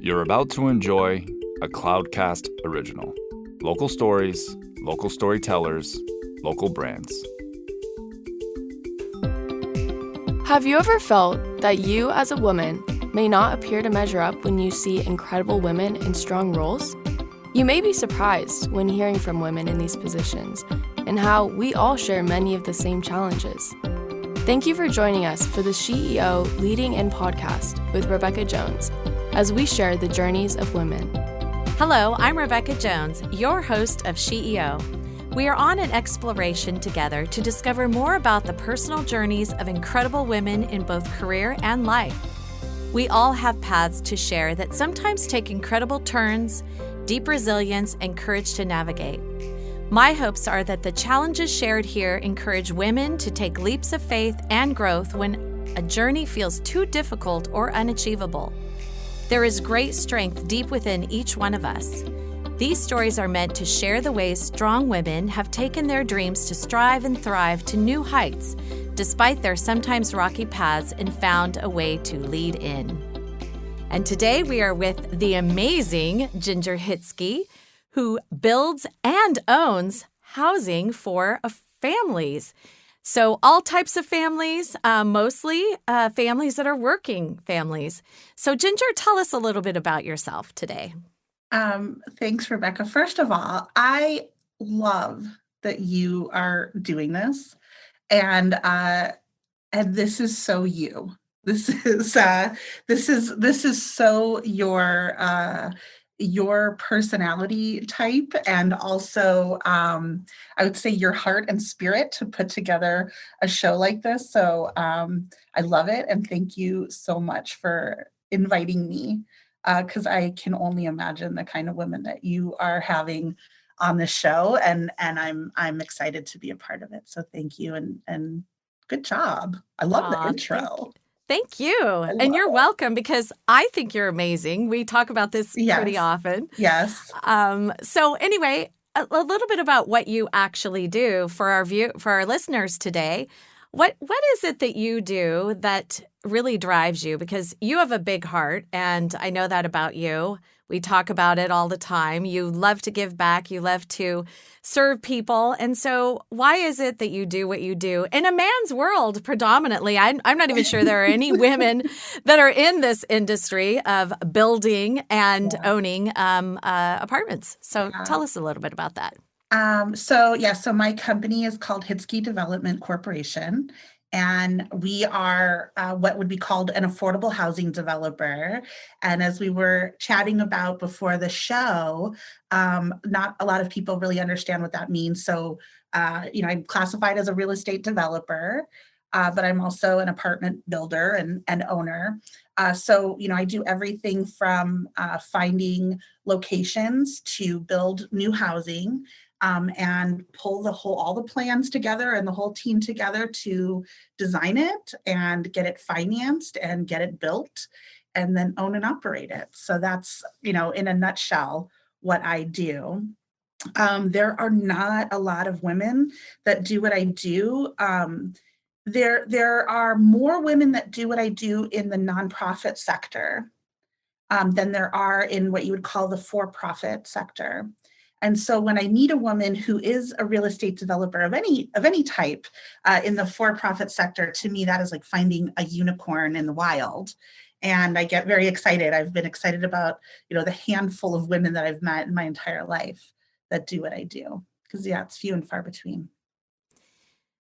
You're about to enjoy a Cloudcast original. Local stories, local storytellers, local brands. Have you ever felt that you as a woman may not appear to measure up when you see incredible women in strong roles? You may be surprised when hearing from women in these positions and how we all share many of the same challenges. Thank you for joining us for the SheEO Lead-In podcast with Rebecca Jones as we share the journeys of women. Hello, I'm Rebecca Jones, your host of SheEO. We are on an exploration together to discover more about the personal journeys of incredible women in both career and life. We all have paths to share that sometimes take incredible turns, deep resilience, and courage to navigate. My hopes are that the challenges shared here encourage women to take leaps of faith and growth when a journey feels too difficult or unachievable. There is great strength deep within each one of us. These stories are meant to share the ways strong women have taken their dreams to strive and thrive to new heights, despite their sometimes rocky paths, and found a way to lead in. And today we are with the amazing Ginger Hitzke, who builds and owns housing for families. So all types of families, mostly families that are working families. So Ginger, tell us a little bit about yourself today. Thanks, Rebecca. First of all, I love that you are doing this, and this is so you. This is so your personality type, and also I would say your heart and spirit to put together a show like this. So I love it, and thank you so much for inviting me, because I can only imagine the kind of women that you are having on the show, and I'm excited to be a part of it. So thank you, and good job. I love the intro. Thank you. And you're welcome, because I think you're amazing. We talk about this pretty often. Yes. So anyway, a little bit about what you actually do for our listeners today. What is it that you do that really drives you? Because you have a big heart, and I know that about you. We talk about it all the time. You love to give back. You love to serve people. And so why is it that you do what you do in a man's world predominantly? I'm not even sure there are any women that are in this industry of building and owning apartments. So tell us a little bit about that. So my company is called Hitzke Development Corporation, and we are what would be called an affordable housing developer. And as we were chatting about before the show, not a lot of people really understand what that means. So, I'm classified as a real estate developer, but I'm also an apartment builder and owner. So I do everything from finding locations to build new housing, and pull all the plans together and the whole team together to design it and get it financed and get it built and then own and operate it. So that's, in a nutshell, what I do. There are not a lot of women that do what I do. There are more women that do what I do in the nonprofit sector than there are in what you would call the for-profit sector. And so when I meet a woman who is a real estate developer of any type in the for-profit sector, to me, that is like finding a unicorn in the wild. And I get very excited. I've been excited about, the handful of women that I've met in my entire life that do what I do. Because, it's few and far between.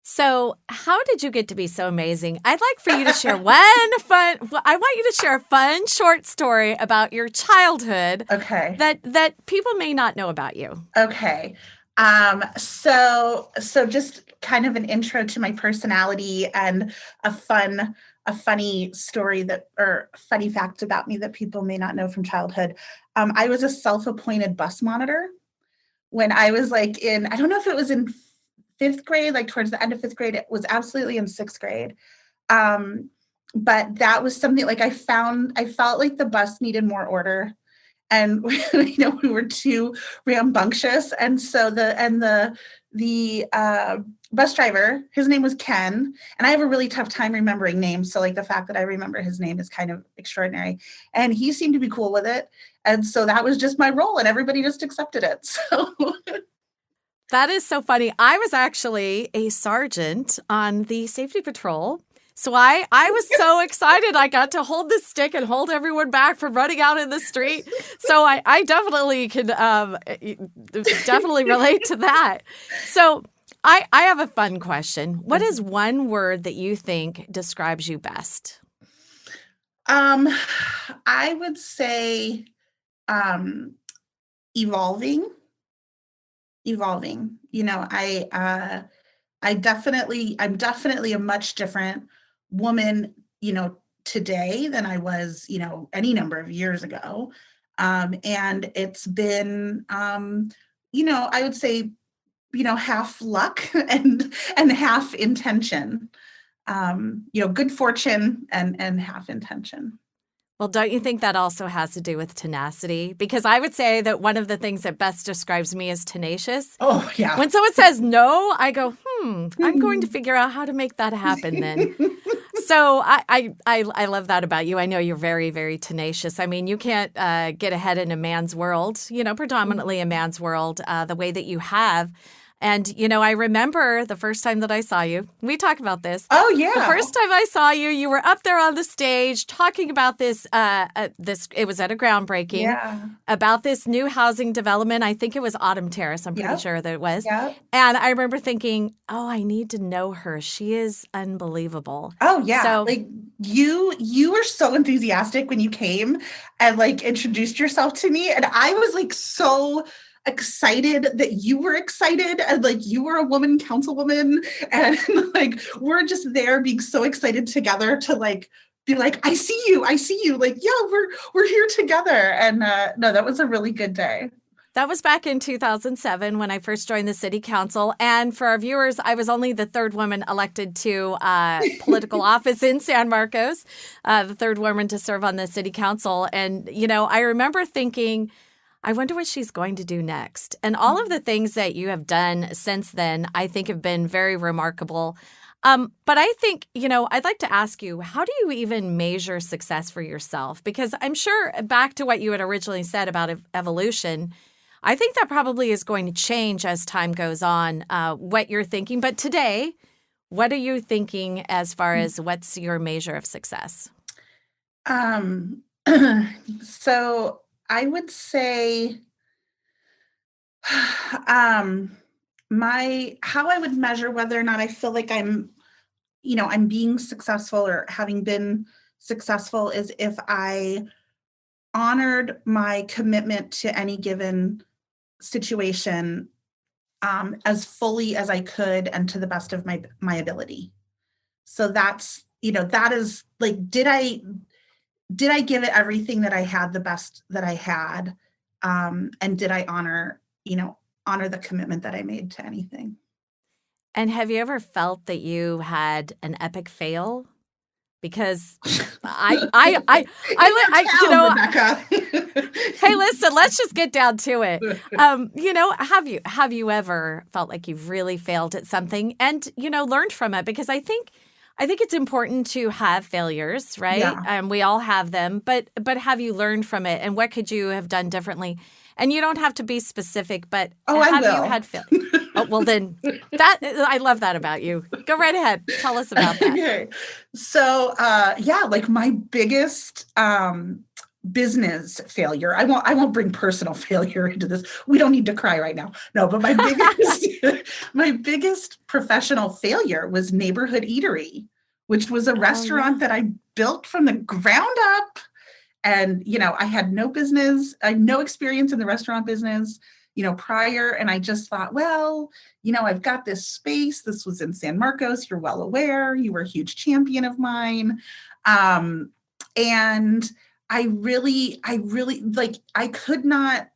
So how did you get to be so amazing? I'd like for you to share I want you to share a fun short story about your childhood. Okay. That people may not know about you. Okay. So just kind of an intro to my personality and a funny story or funny fact about me that people may not know from childhood. I was a self-appointed bus monitor when I was I don't know if it was in fifth grade, towards the end of fifth grade. It was absolutely in sixth grade. But that was something I felt like the bus needed more order. and we were too rambunctious. And so the bus driver, his name was Ken, and I have a really tough time remembering names. So like the fact that I remember his name is kind of extraordinary. And he seemed to be cool with it. And so that was just my role, and everybody just accepted it. So that is so funny. I was actually a sergeant on the safety patrol. So I was so excited. I got to hold the stick and hold everyone back from running out in the street. So I definitely can definitely relate to that. So I have a fun question. What is one word that you think describes you best? I would say evolving. I'm definitely a much different woman, today than I was, any number of years ago. And it's been, I would say, half luck and half intention, good fortune and half intention. Well, don't you think that also has to do with tenacity? Because I would say that one of the things that best describes me is tenacious. Oh, yeah. When someone says no, I go, I'm going to figure out how to make that happen then. So I love that about you. I know you're very, very tenacious. I mean, you can't get ahead in a man's world, predominantly a man's world, the way that you have. And, I remember the first time that I saw you. We talk about this. Oh, yeah. The first time I saw you, you were up there on the stage talking about this. It was at a groundbreaking about this new housing development. I think it was Autumn Terrace. I'm pretty sure that it was. Yep. And I remember thinking, oh, I need to know her. She is unbelievable. Oh, yeah. So, like you were so enthusiastic when you came and like introduced yourself to me. And I was like so excited that you were excited, and like you were a woman councilwoman, and like we're just there being so excited together to like be like, I see you, like, yeah, we're here together. And no, that was a really good day. That was back in 2007 when I first joined the city council. And for our viewers, I was only the third woman elected to political office in San Marcos, the third woman to serve on the city council. And, I remember thinking, I wonder what she's going to do next. And all of the things that you have done since then, I think have been very remarkable. But I think, I'd like to ask you, how do you even measure success for yourself? Because I'm sure back to what you had originally said about evolution, I think that probably is going to change as time goes on, what you're thinking. But today, what are you thinking as far as what's your measure of success? So I would say how I would measure whether or not I feel like I'm being successful or having been successful is if I honored my commitment to any given situation as fully as I could and to the best of my ability. So that's, that is like, did I give it everything that I had, the best that I had? And did I honor the commitment that I made to anything? And have you ever felt that you had an epic fail? Because Rebecca. Hey, listen, let's just get down to it. Have you ever felt like you've really failed at something and, learned from it? Because I think it's important to have failures, right? Yeah. We all have them, but have you learned from it? And what could you have done differently? And you don't have to be specific, but have you had failure? Oh, well, then I love that about you. Go right ahead. Tell us about that. Okay. So, like my biggest business failure. I won't bring personal failure into this. We don't need to cry right now. No, but my biggest professional failure was Neighborhood Eatery, which was a restaurant that I built from the ground up. And, I had no experience in the restaurant business, prior. And I just thought, well, I've got this space. This was in San Marcos. You're well aware. You were a huge champion of mine. And I really like, I could not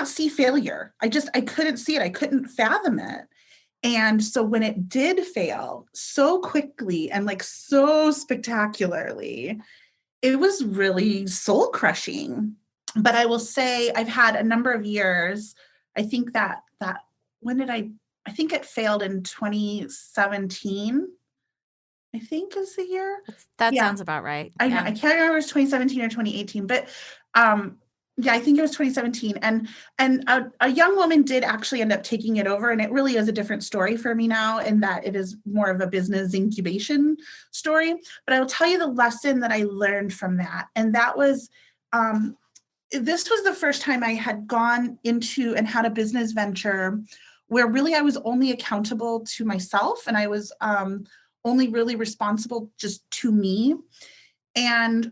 see failure. I couldn't see it. I couldn't fathom it. And so when it did fail so quickly and like so spectacularly, it was really soul crushing. But I will say I've had a number of years. I think that when did I think it failed in 2017, I think is the year. That Yeah. sounds about right. I know. Yeah. I can't remember if it was 2017 or 2018, but yeah, I think it was 2017. And a young woman did actually end up taking it over, and it really is a different story for me now, in that it is more of a business incubation story. But I will tell you the lesson that I learned from that, and that was this was the first time I had gone into and had a business venture where really I was only accountable to myself, and I was only really responsible just to me. And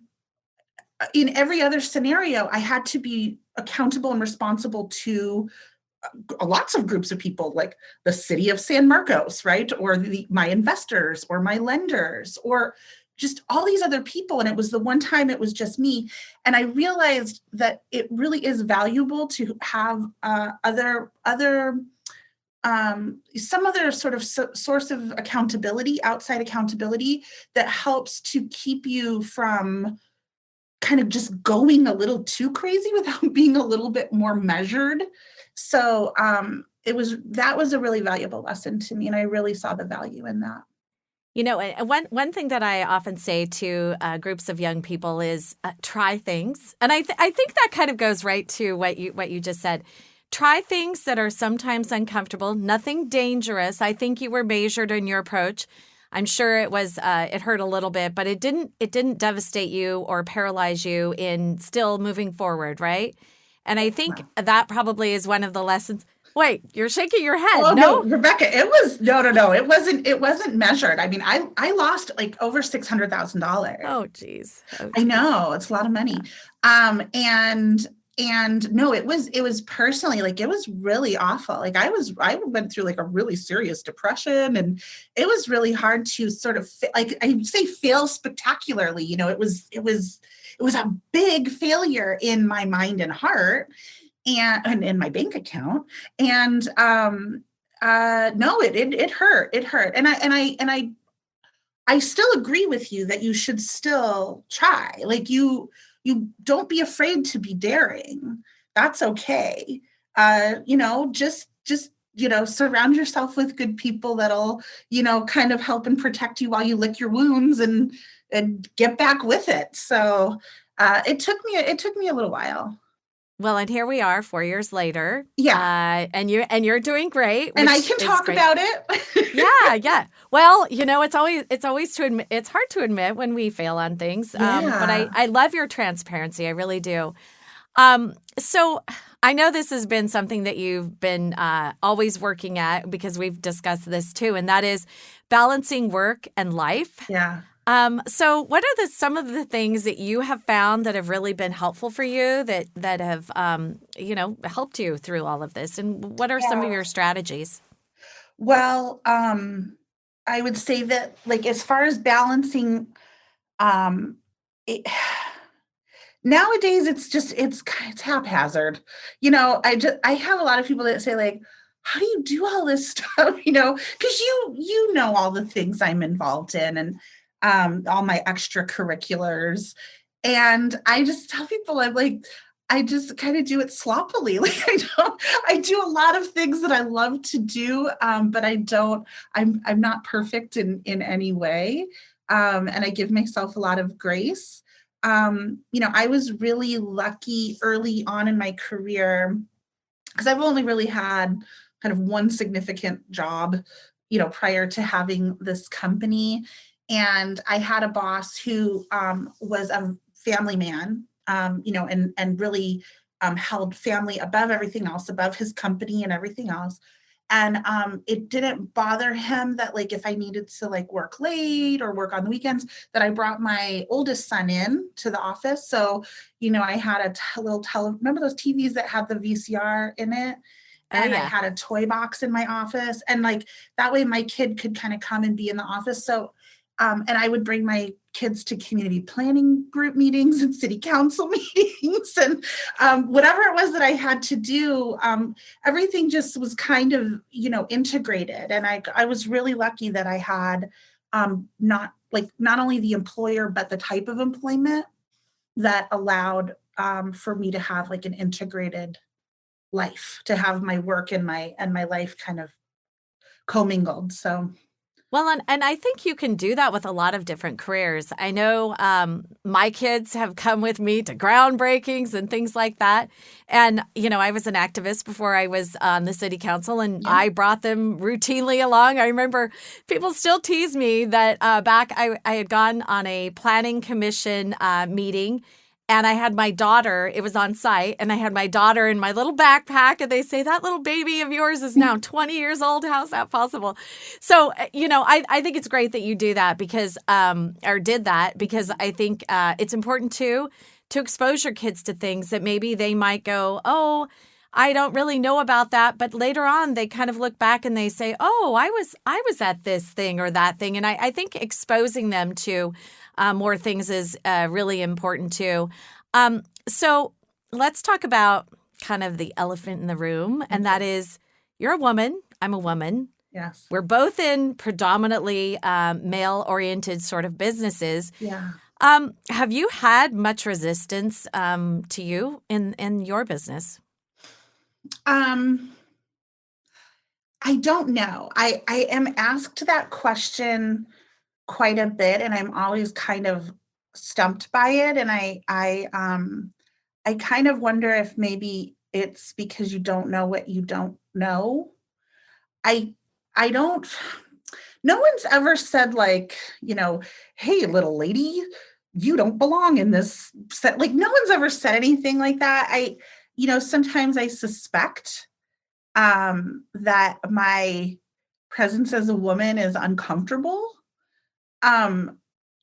in every other scenario, I had to be accountable and responsible to lots of groups of people, like the city of San Marcos, right? Or my investors or my lenders, or just all these other people. And it was the one time it was just me. And I realized that it really is valuable to have some other sort of source of accountability, outside accountability, that helps to keep you from kind of just going a little too crazy without being a little bit more measured. So that was a really valuable lesson to me, and I really saw the value in that. You know, one thing that I often say to groups of young people is try things, and I think that kind of goes right to what you just said. Try things that are sometimes uncomfortable, nothing dangerous. I think you were measured in your approach. I'm sure it was it hurt a little bit, but it didn't devastate you or paralyze you in still moving forward, right? And I think that probably is one of the lessons. Wait, you're shaking your head. Oh, no, Rebecca, it was no. It wasn't measured. I mean, I lost like over $600,000. Oh, geez. I know, it's a lot of money. And no, it was personally, like, it was really awful. Like I went through like a really serious depression, and it was really hard to sort of like, I say fail spectacularly. You know, it was a big failure in my mind and heart, and in my bank account. And no, it hurt. It hurt. And I still agree with you that you should still try. Like you don't be afraid to be daring. That's okay. Just surround yourself with good people that'll, kind of help and protect you while you lick your wounds and get back with it. So it took me a little while. Well, and here we are 4 years later. Yeah. And you're doing great. And I can talk about it. Yeah. Well, it's hard to admit when we fail on things. Yeah. But I love your transparency. I really do. So I know this has been something that you've been always working at, because we've discussed this too, and that is balancing work and life. Yeah. So what are some of the things that you have found that have really been helpful for you that have, helped you through all of this? And what are some of your strategies? Well, I would say that, like, as far as balancing, nowadays it's haphazard. I have a lot of people that say, like, how do you do all this stuff? Because you know all the things I'm involved in, and all my extracurriculars. And I just tell people, I'm like, I just kind of do it sloppily. Like I do a lot of things that I love to do, but I'm not perfect in any way. And I give myself a lot of grace. I was really lucky early on in my career, because I've only really had kind of one significant job, prior to having this company. And I had a boss who was a family man, and really held family above everything else, above his company and everything else. And it didn't bother him that, like, if I needed to, like, work late or work on the weekends, that I brought my oldest son in to the office. So, I had a remember those TVs that had the VCR in it? And I had a toy box in my office. And, like, that way my kid could kind of come and be in the office. So and I would bring my kids to community planning group meetings and city council meetings, and whatever it was that I had to do, everything just was kind of, integrated. And I was really lucky that I had not only the employer, but the type of employment that allowed for me to have like an integrated life, to have my work and my life kind of commingled. So Well, and I think you can do that with a lot of different careers. I know my kids have come with me to groundbreakings and things like that. And, I was an activist before I was on the city council, and yeah. I brought them routinely along. I remember people still tease me that back I had gone on a planning commission meeting. And I had my daughter, it was on site, and I had my daughter in my little backpack, and they say, that little baby of yours is now 20 years old. How's that possible? So, I think it's great that you do that or did that, because I think it's important to expose your kids to things that maybe they might go, oh, I don't really know about that. But later on, they kind of look back and they say, oh, I was at this thing or that thing. And I think exposing them to more things is really important too. So let's talk about kind of the elephant in the room. And that is, you're a woman. I'm a woman. Yes. We're both in predominantly male-oriented sort of businesses. Yeah. Have you had much resistance to you in your business? I don't know. I am asked that question quite a bit, and I'm always kind of stumped by it. And I kind of wonder if maybe it's because you don't know what you don't know. I don't. No one's ever said like, hey, little lady, you don't belong in this set. Like, no one's ever said anything like that. Sometimes I suspect that my presence as a woman is uncomfortable.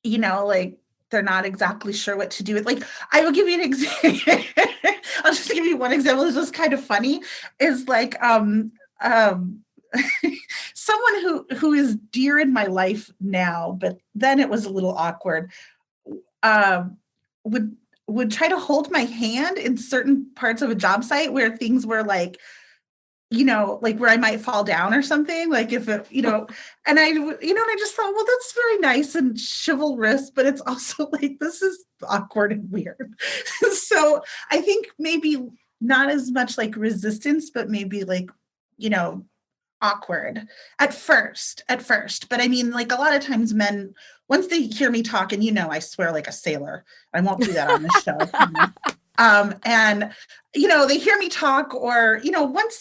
Like they're not exactly sure what to do with. Like, I will give you an example. I'll just give you one example. It's just kind of funny. Is like someone who is dear in my life now, but then it was a little awkward. Would try to hold my hand in certain parts of a job site where things were like, like where I might fall down or something, like if it, and I just thought, well, that's very nice and chivalrous, but it's also like, this is awkward and weird. So I think maybe not as much like resistance, but maybe like, awkward at first. But I mean, like a lot of times men, once they hear me talk, and I swear like a sailor, I won't do that on this show. And they hear me talk, or once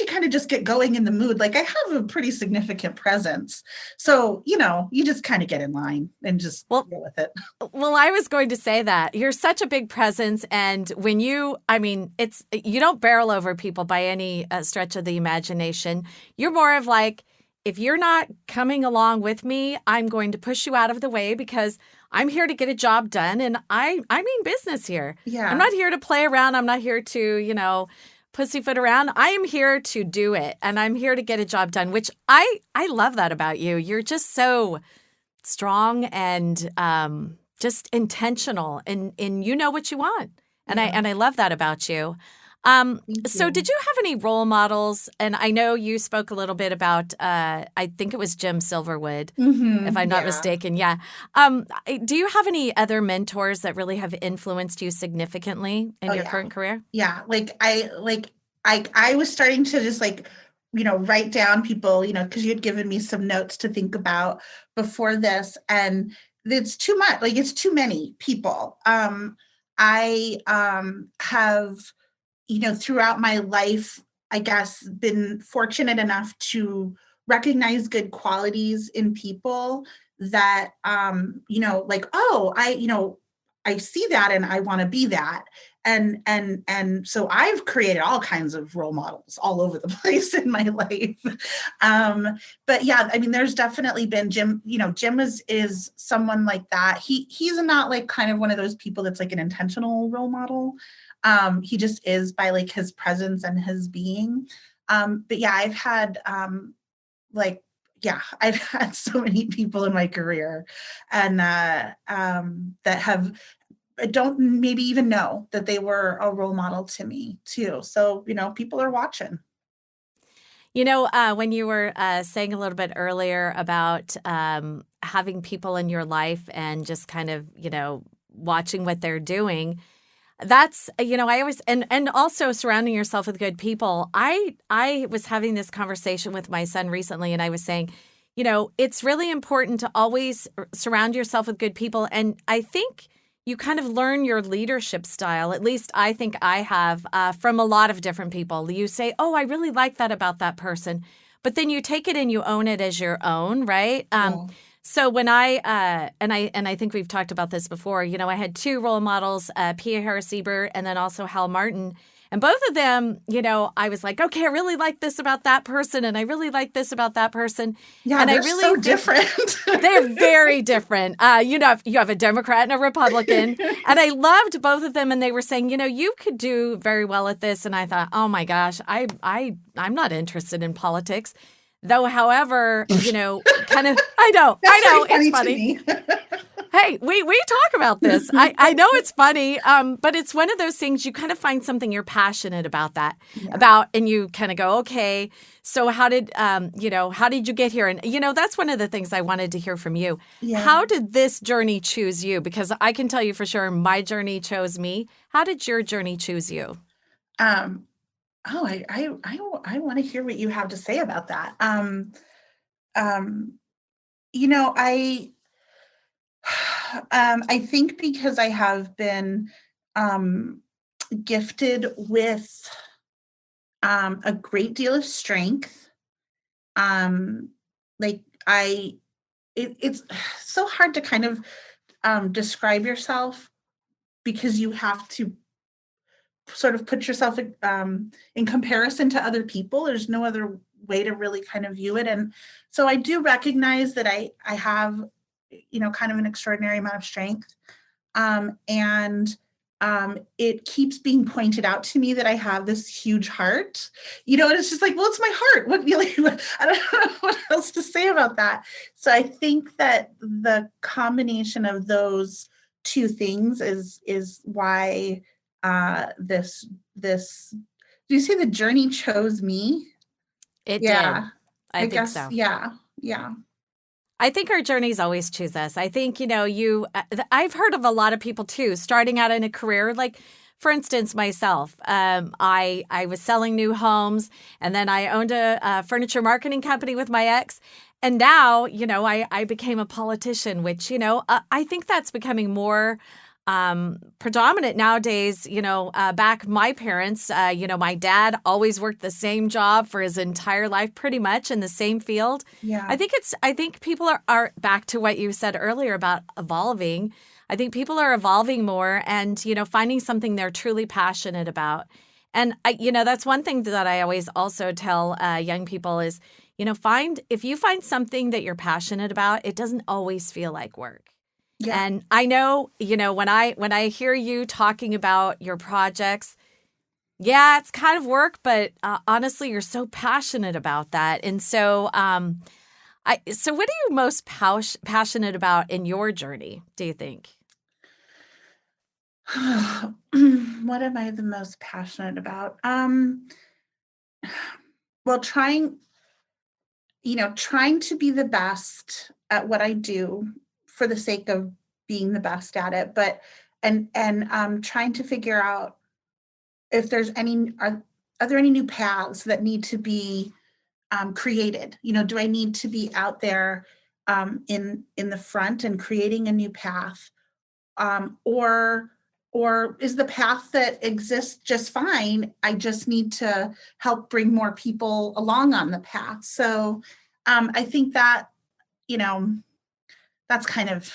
you kind of just get going in the mood, like I have a pretty significant presence, so you just kind of get in line and just deal with it. Well, I was going to say that you're such a big presence, and when you don't barrel over people by any stretch of the imagination. You're more of like, if you're not coming along with me, I'm going to push you out of the way, because I'm here to get a job done, and I mean business here. Yeah. I'm not here to play around. I'm not here to, pussyfoot around. I am here to do it, and I'm here to get a job done, which I love that about you. You're just so strong and just intentional, and you know what you want. And I love that about you. So did you have any role models? And I know you spoke a little bit about, I think it was Jim Silverwood, if I'm not mistaken. Yeah. Do you have any other mentors that really have influenced you significantly in your current career? Yeah. I was starting to just like, write down people, because you had given me some notes to think about before this, and it's too much. Like, it's too many people. I have, throughout my life, I guess, been fortunate enough to recognize good qualities in people that, like, oh, I see that and I want to be that. And so I've created all kinds of role models all over the place in my life. But yeah, I mean, there's definitely been Jim, Jim is someone like that. He's not like kind of one of those people that's like an intentional role model. He just is by like his presence and his being. But yeah, I've had I've had so many people in my career, and that don't maybe even know that they were a role model to me too. So, people are watching. When you were saying a little bit earlier about having people in your life and just kind of, watching what they're doing. That's, I always, and also surrounding yourself with good people. I was having this conversation with my son recently, and I was saying, it's really important to always surround yourself with good people. And I think you kind of learn your leadership style. At least I think I have from a lot of different people. You say, oh, I really like that about that person. But then you take it and you own it as your own, right? Yeah. So when I think we've talked about this before, I had two role models, Pia Harris-Ebert and then also Hal Martin. And both of them, I was like, okay, I really like this about that person, and I really like this about that person. Yeah, and they're I really so think different. they're very different. You have a Democrat and a Republican, and I loved both of them. And they were saying, you could do very well at this. And I thought, oh my gosh, I'm not interested in politics. Though, however, kind of, I know, it's funny. Hey, we talk about this. I know it's funny, but it's one of those things you kind of find something you're passionate about and you kind of go, okay, so how did you get here? And, that's one of the things I wanted to hear from you. Yeah. How did this journey choose you? Because I can tell you for sure my journey chose me. How did your journey choose you? Oh, I want to hear what you have to say about that. I think because I have been gifted with a great deal of strength. It's so hard to kind of describe yourself because you have to sort of put yourself in comparison to other people. There's no other way to really kind of view it. And so I do recognize that I have, kind of an extraordinary amount of strength. And it keeps being pointed out to me that I have this huge heart, and it's just like, well, it's my heart. What I don't know what else to say about that. So I think that the combination of those two things is why this do you say the journey chose me? It Yeah, did. I think guess so. yeah. I think our journeys always choose us. I think, I've heard of a lot of people too, starting out in a career, like, for instance, myself, I was selling new homes, and then I owned a furniture marketing company with my ex. And now, I became a politician, which, I think that's becoming more predominant nowadays. Back my parents, my dad always worked the same job for his entire life, pretty much in the same field. Yeah. I think people are back to what you said earlier about evolving. I think people are evolving more and, finding something they're truly passionate about. And that's one thing that I always also tell young people is, if you find something that you're passionate about, it doesn't always feel like work. Yeah. And I know, when I hear you talking about your projects, yeah, it's kind of work, but honestly, you're so passionate about that. And so, so what are you most passionate about in your journey, do you think? What am I the most passionate about? Well, trying to be the best at what I do for the sake of being the best at it, but and trying to figure out if there's are there any new paths that need to be created? Do I need to be out there in the front and creating a new path, or is the path that exists just fine? I just need to help bring more people along on the path. So I think that that's kind of,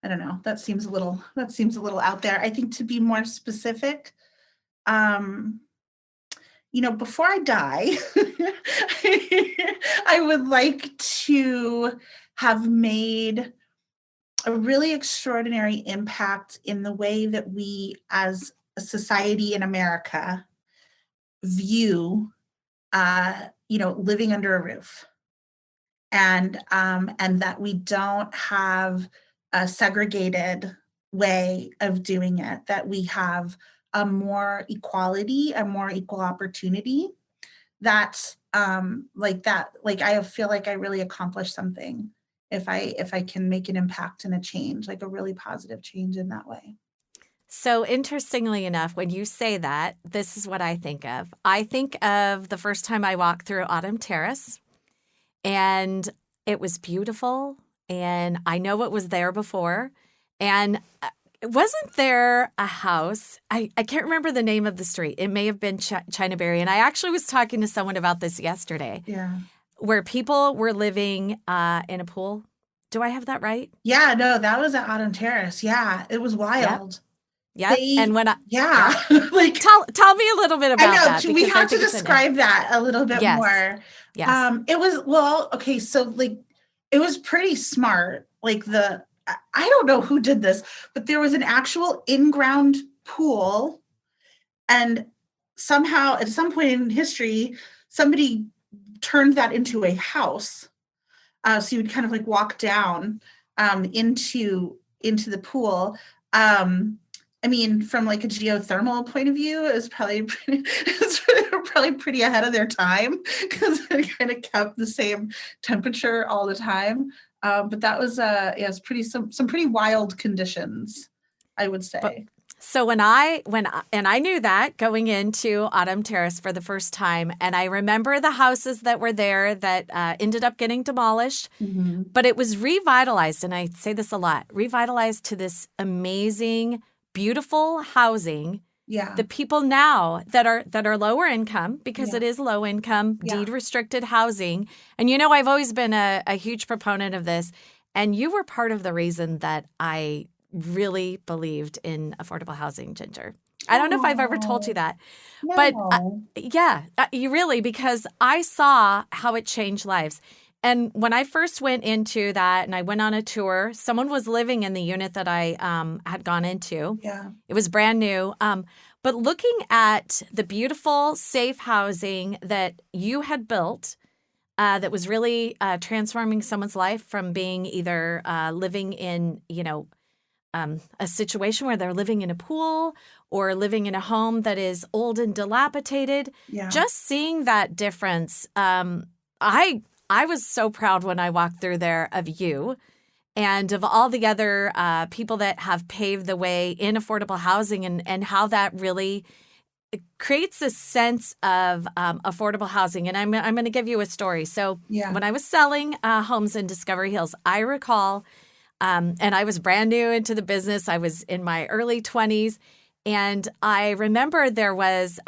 I don't know, that seems a little out there. I think to be more specific, before I die, I would like to have made a really extraordinary impact in the way that we as a society in America view, living under a roof. And that we don't have a segregated way of doing it, that we have a more equality, a more equal opportunity. That's I feel like I really accomplished something if I can make an impact and a change, like a really positive change in that way. So interestingly enough, when you say that, this is what I think of. I think of the first time I walked through Autumn Terrace, and it was beautiful, and I know it was there before. And wasn't there a house? I can't remember the name of the street. It may have been Chinaberry. And I actually was talking to someone about this yesterday. Yeah. Where people were living in a pool. Do I have that right? Yeah, no, that was at Autumn Terrace. Yeah, it was wild. Yep. And when like tell me a little bit about that. We have to describe that a little bit more. Yes. It was okay. So like, it was pretty smart. Like I don't know who did this, but there was an actual in-ground pool, and somehow at some point in history, somebody turned that into a house. So you would kind of like walk down into the pool. I mean, from like a geothermal point of view, it was probably pretty ahead of their time, because it kind of kept the same temperature all the time. But that was it's pretty some pretty wild conditions, I would say. So when I knew that going into Autumn Terrace for the first time, and I remember the houses that were there that ended up getting demolished, but it was revitalized, and I say this a lot, revitalized to this amazing, beautiful housing. Yeah. The people now that are lower income, because it is low income, deed restricted housing. And I've always been a huge proponent of this. And you were part of the reason that I really believed in affordable housing, Ginger. I don't know if I've ever told you that, but you really, because I saw how it changed lives. And when I first went into that and I went on a tour, someone was living in the unit that I had gone into. Yeah. It was brand new. But looking at the beautiful, safe housing that you had built, that was really transforming someone's life from being either living in, a situation where they're living in a pool or living in a home that is old and dilapidated. Yeah. Just seeing that difference, I was so proud when I walked through there of you and of all the other people that have paved the way in affordable housing, and how that really creates a sense of affordable housing. And I'm going to give you a story. So when I was selling homes in Discovery Hills, I recall, and I was brand new into the business. I was in my early 20s. And I remember there was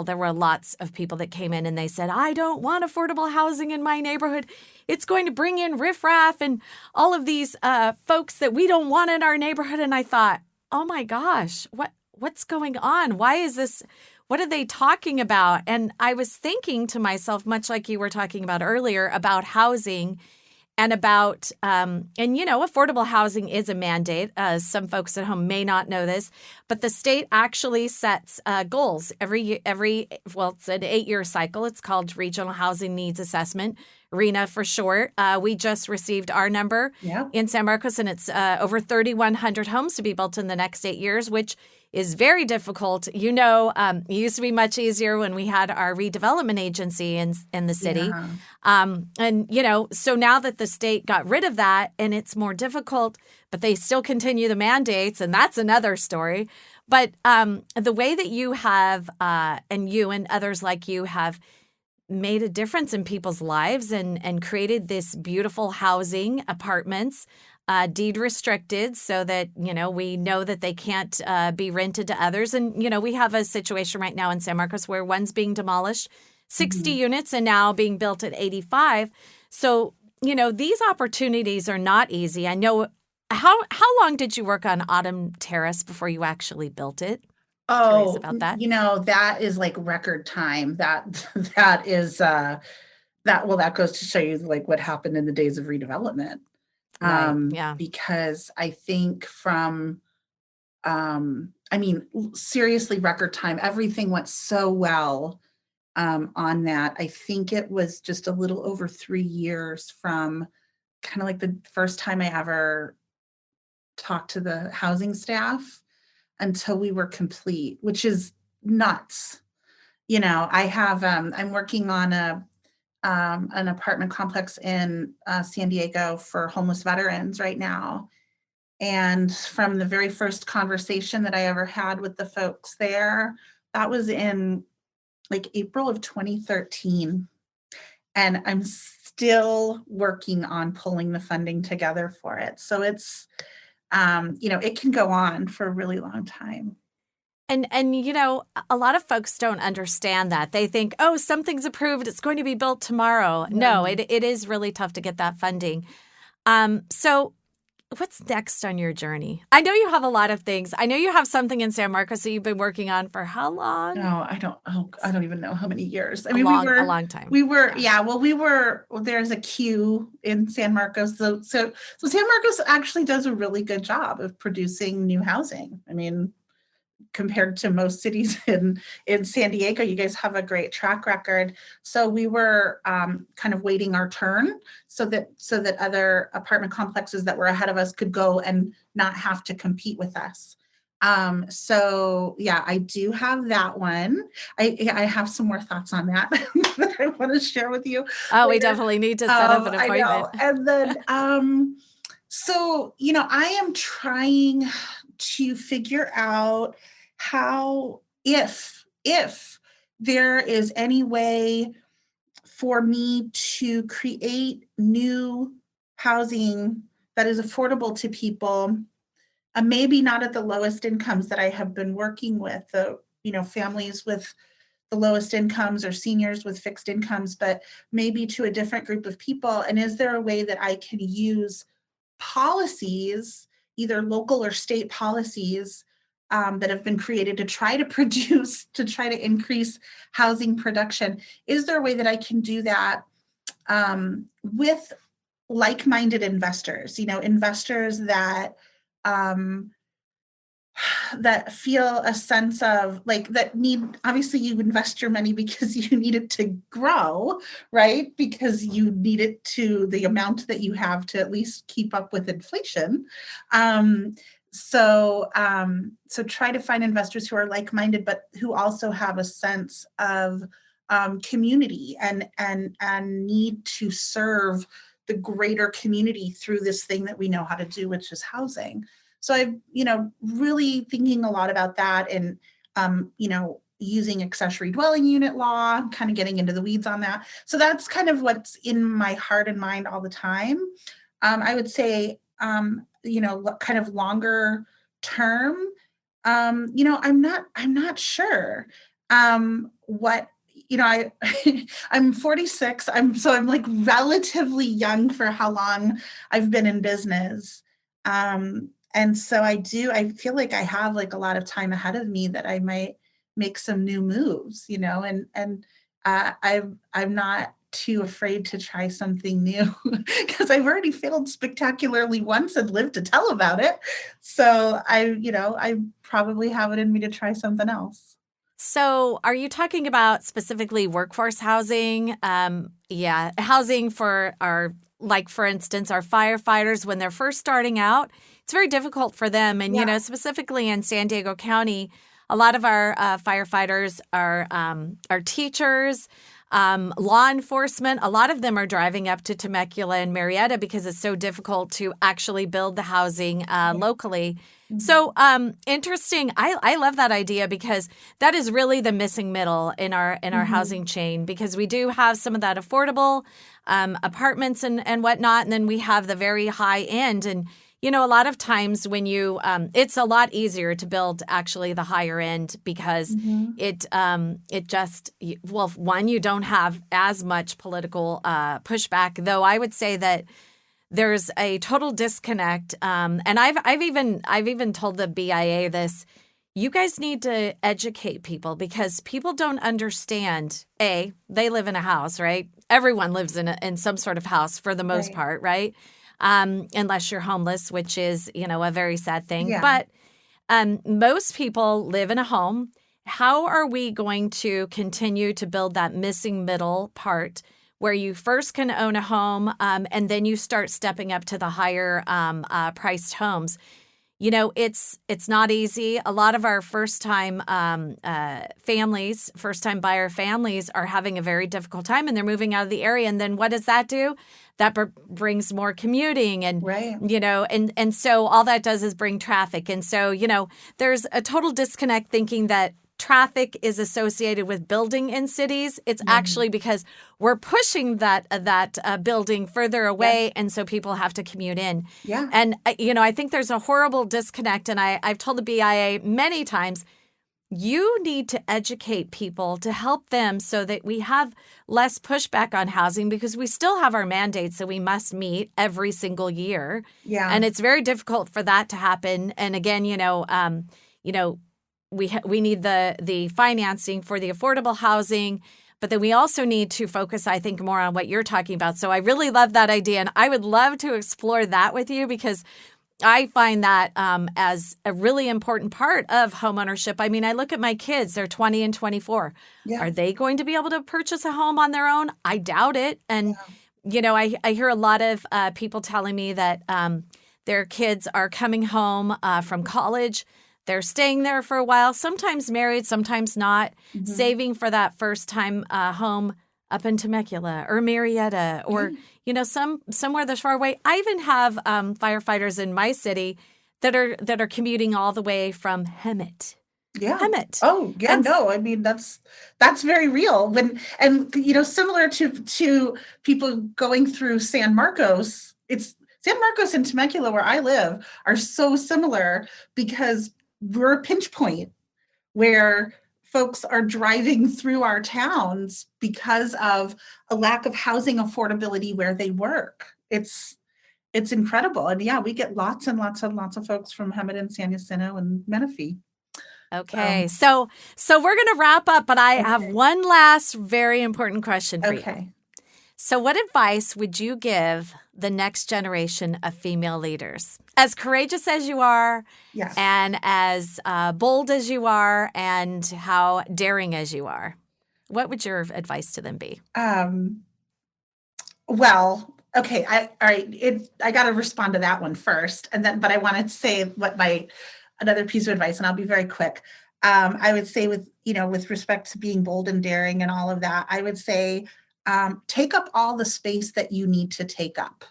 there were lots of people that came in and they said, I don't want affordable housing in my neighborhood. It's going to bring in riffraff and all of these folks that we don't want in our neighborhood. And I thought, oh my gosh, what's going on? Why is this? What are they talking about? And I was thinking to myself, much like you were talking about earlier, about housing and about, affordable housing is a mandate. Some folks at home may not know this, but the state actually sets goals it's an 8-year cycle. It's called Regional Housing Needs Assessment, RHNA for short. We just received our number in San Marcos, and it's over 3,100 homes to be built in the next 8 years, which is very difficult. It used to be much easier when we had our redevelopment agency in the city. So now that the state got rid of that and it's more difficult, but they still continue the mandates, and that's another story. But the way that you have, and you and others like you have made a difference in people's lives and created this beautiful housing, apartments, deed restricted, so that, we know that they can't be rented to others. And, we have a situation right now in San Marcos where one's being demolished, 60 units, and now being built at 85. So, these opportunities are not easy. I know. How long did you work on Autumn Terrace before you actually built it? Curious about that. That is like record time. That is that goes to show you like what happened in the days of redevelopment. Right. Because I think from, seriously, record time, everything went so well on that. I think it was just a little over 3 years from kind of like the first time I ever talked to the housing staff until we were complete, which is nuts. I have, I'm working on an apartment complex in San Diego for homeless veterans right now. And from the very first conversation that I ever had with the folks there, that was in like April of 2013. And I'm still working on pulling the funding together for it. So it's, it can go on for a really long time. And a lot of folks don't understand that. They think, oh, something's approved, it's going to be built tomorrow. No, it is really tough to get that funding. So what's next on your journey? I know you have a lot of things. I know you have something in San Marcos that you've been working on for how long? No, I don't even know how many years. I mean, a long time. There's a queue in San Marcos. So San Marcos actually does a really good job of producing new housing. I mean, compared to most cities in San Diego, you guys have a great track record. So we were kind of waiting our turn so that other apartment complexes that were ahead of us could go and not have to compete with us. So yeah, I do have that one. I have some more thoughts on that that I want to share with you. Oh, we definitely need to set up an appointment. I know. And then, so, I am trying to figure out how, if there is any way for me to create new housing that is affordable to people, maybe not at the lowest incomes that I have been working with, families with the lowest incomes or seniors with fixed incomes, but maybe to a different group of people. And is there a way that I can use policies, either local or state policies, that have been created to try to increase housing production? Is there a way that I can do that with like-minded investors, investors that that feel a sense of obviously you invest your money because you need it to grow, right? Because you need it to the amount that you have to at least keep up with inflation. So try to find investors who are like-minded, but who also have a sense of community and need to serve the greater community through this thing that we know how to do, which is housing. So I'm, really thinking a lot about that and, using accessory dwelling unit law, kind of getting into the weeds on that. So that's kind of what's in my heart and mind all the time. I would say, kind of longer term, I'm not sure what, I'm 46. I'm like relatively young for how long I've been in business. And so I feel like I have like a lot of time ahead of me that I might make some new moves, and I'm not too afraid to try something new because I've already failed spectacularly once and lived to tell about it. So I probably have it in me to try something else. So are you talking about specifically workforce housing? Housing for for instance, our firefighters when they're first starting out. It's very difficult for them. And, specifically in San Diego County, a lot of our firefighters are teachers, law enforcement. A lot of them are driving up to Temecula and Marietta because it's so difficult to actually build the housing locally. Mm-hmm. So interesting. I love that idea because that is really the missing middle in our housing chain, because we do have some of that affordable apartments and whatnot. And then we have the very high end. And a lot of times when you, it's a lot easier to build actually the higher end because it just, one, you don't have as much political pushback, though I would say that there's a total disconnect. And I've even told the BIA this. You guys need to educate people because people don't understand. They live in a house, right? Everyone lives in some sort of house for the most part, right? Unless you're homeless, which is, a very sad thing. Yeah. But most people live in a home. How are we going to continue to build that missing middle part where you first can own a home and then you start stepping up to the higher priced homes? It's not easy. A lot of our first-time buyer families are having a very difficult time, and they're moving out of the area. And then what does that do? That brings more commuting, and Right. and so all that does is bring traffic. And so there's a total disconnect thinking that traffic is associated with building in cities. It's actually because we're pushing that building further away, and so people have to commute in. Yeah. And I think there's a horrible disconnect, and I've told the BIA many times, you need to educate people to help them so that we have less pushback on housing, because we still have our mandates that we must meet every single year. Yeah. And it's very difficult for that to happen. And again, we need the financing for the affordable housing, but then we also need to focus, I think, more on what you're talking about. So I really love that idea, and I would love to explore that with you, because I find that as a really important part of homeownership. I mean, I look at my kids, they're 20 and 24. Yeah. Are they going to be able to purchase a home on their own? I doubt it. And, I hear a lot of people telling me that their kids are coming home from college. They're staying there for a while, sometimes married, sometimes not, saving for that first-time home up in Temecula or Marietta or, somewhere that's far away. I even have firefighters in my city that are commuting all the way from Hemet. Yeah. Hemet. Oh, yeah. And no, I mean, that's very real. Similar to people going through San Marcos, San Marcos and Temecula, where I live, are so similar because we're a pinch point where folks are driving through our towns because of a lack of housing affordability where they work. It's incredible. And yeah, we get lots and lots and lots of folks from Hemet and San Jacinto and Menifee. Okay. So we're going to wrap up, but I have one last very important question for you. So what advice would you give the next generation of female leaders? As courageous as you are, yes, and as bold as you are, and how daring as you are, what would your advice to them be? Well, okay. I got to respond to that one first, but I wanted to say what another piece of advice, and I'll be very quick. I would say with respect to being bold and daring and all of that, I would say, take up all the space that you need to take up.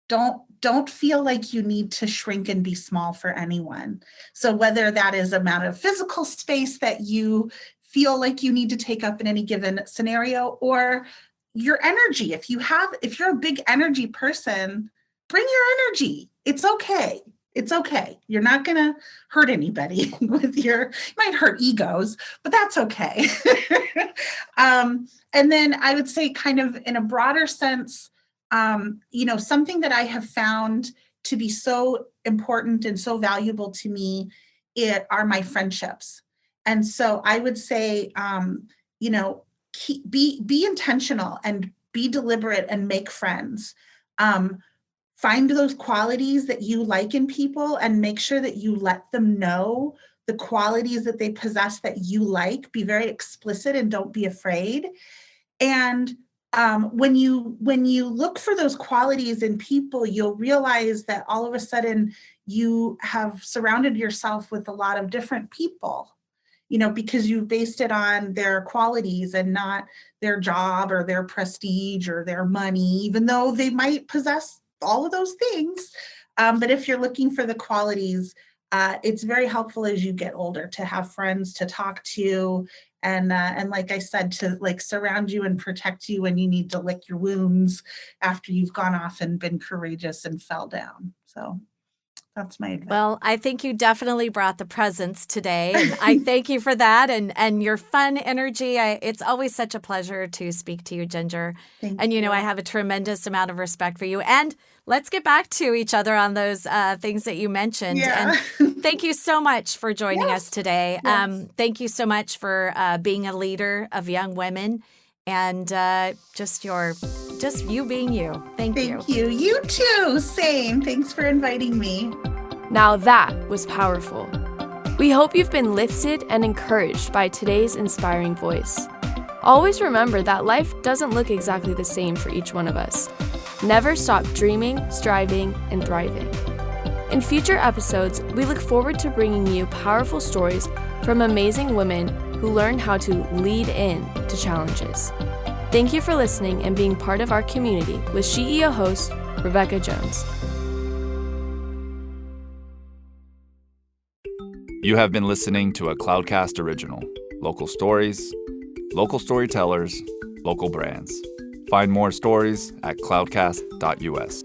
Don't feel like you need to shrink and be small for anyone. So whether that is amount of physical space that you feel like you need to take up in any given scenario, or your energy. If you're a big energy person, bring your energy. It's okay. It's okay. You're not going to hurt anybody you might hurt egos, but that's okay. And then I would say, kind of in a broader sense, something that I have found to be so important and so valuable to me are my friendships. And so I would say, be intentional and be deliberate and make friends. Find those qualities that you like in people and make sure that you let them know the qualities that they possess that you like. Be very explicit and don't be afraid. And when you look for those qualities in people, you'll realize that all of a sudden you have surrounded yourself with a lot of different people, because you've based it on their qualities and not their job or their prestige or their money, even though they might possess all of those things. But if you're looking for the qualities, it's very helpful as you get older to have friends to talk to. And like I said, to surround you and protect you when you need to lick your wounds after you've gone off and been courageous and fell down. So that's my advice. Well, I think you definitely brought the presence today. And I thank you for that and your fun energy. It's always such a pleasure to speak to you, Ginger. Thank you. I have a tremendous amount of respect for you. And let's get back to each other on those things that you mentioned. Yeah. And thank you so much for joining us today. Yes. Thank you so much for being a leader of young women and just you being you. Thank you. Thank you. You too. Same. Thanks for inviting me. Now that was powerful. We hope you've been lifted and encouraged by today's inspiring voice. Always remember that life doesn't look exactly the same for each one of us. Never stop dreaming, striving, and thriving. In future episodes, we look forward to bringing you powerful stories from amazing women who learn how to lead in to challenges. Thank you for listening and being part of our community with SheEO host, Rebecca Jones. You have been listening to a Cloudcast original. Local stories, local storytellers, local brands. Find more stories at cloudcast.us.